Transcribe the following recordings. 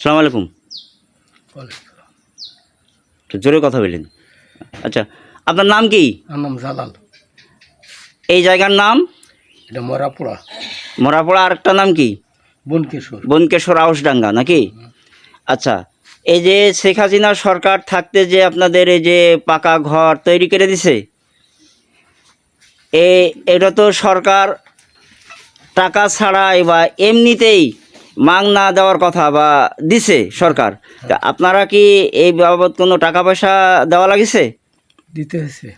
সালাম আলাইকুম। একটু জোরে কথা বললেন। আচ্ছা, আপনার নাম কি? আমার নাম জালাল। এই জায়গার নাম? এটা মরাপুরা। মরাপড়া। আরেকটা নাম কি? বনকেশ্বর। বনকেশ্বর আউশডাঙ্গা নাকি? আচ্ছা, এই যে শেখ হাসিনা সরকার থাকতে যে আপনাদের এই যে পাকা ঘর তৈরি করে দিছে, এটা তো সরকার টাকা ছাড়াই বা এমনিতেই মাগনা দেওয়ার কথা বা দিছে সরকার। তা আপনারা কি এই বাবদ কোনো টাকা পয়সা দেওয়া লাগিছে? দিতে হয়েছে।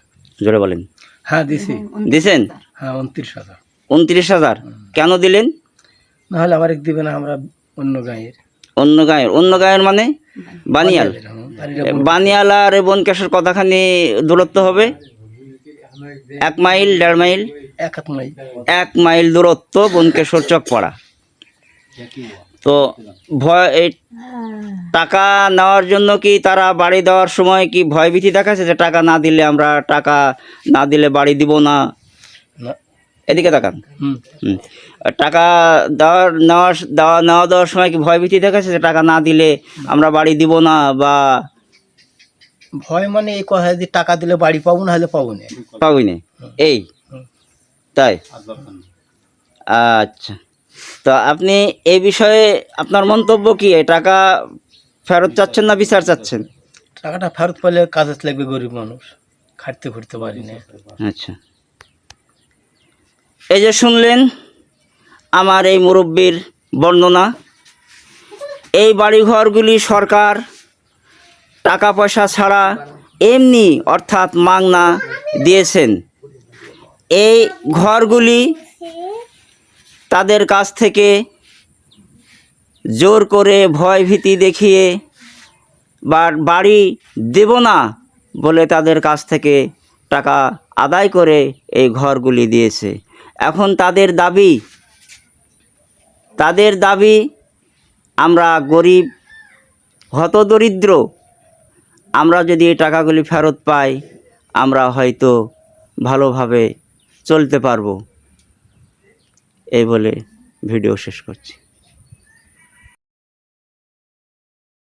জোরে বলেন। হ্যাঁ দিছি। দিছেন? হ্যাঁ 29,000। 29,000 কেন দিলেন? নাহলে আবার দিবে না, আমরা অন্য গাঁয়ের। অন্য গাঁয়ের? অন্য গাঁয়ের মানে? বানিয়াল। বানিয়াল আর বনকেশ্বর কতখানি দূরত্ব হবে? 1 মাইল 1.5 মাইল? 1 মাইল। 1 মাইল দূরত্ব বনকেশ্বর চকপাড়া। তো ভয় এই টাকা নেওয়ার জন্য কি তারা বাড়ি দেওয়ার সময় কি ভয়ভীতি দেখাচ্ছে যে টাকা না দিলে আমরা টাকা না দিলে বাড়ি দিব না? এদিকে তাকান। টাকা দেওয়ার সময় কি ভয়ভীতি দেখাচ্ছে যে টাকা না দিলে আমরা বাড়ি দিব না? বা ভয় মানে এই কথা যে টাকা দিলে বাড়ি পাবো না, হলে পাবো না। পাবই না এই তাই? আচ্ছা, তো আপনি এই বিষয়ে আপনার মন্তব্য কি? এই টাকা ফেরত চাচ্ছেন না বিচার চাচ্ছেন? টাকাটা ফেরত পেলে কাজে লাগবে, গরিব মানুষ খাটতে খুঁড়তে পারি না। আচ্ছা, এই যে শুনলেন আমার এই মুরব্বির বর্ণনা। এই বাড়িঘরগুলি সরকার টাকা পয়সা ছাড়া এমনি অর্থাৎ মাগনা দিয়েছেন। এই ঘরগুলি তাদের কাছ থেকে জোর করে ভয় ভীতি দেখিয়ে বা বাড়ি দেব না বলে তাদের কাছ থেকে টাকা আদায় করে এই ঘরগুলি দিয়েছে। এখন তাদের দাবি আমরা গরিব হতদরিদ্র, আমরা যদি এই টাকাগুলি ফেরত পাই আমরা হয়তো ভালোভাবে চলতে পারবো। এই বলে ভিডিও শেষ করছি।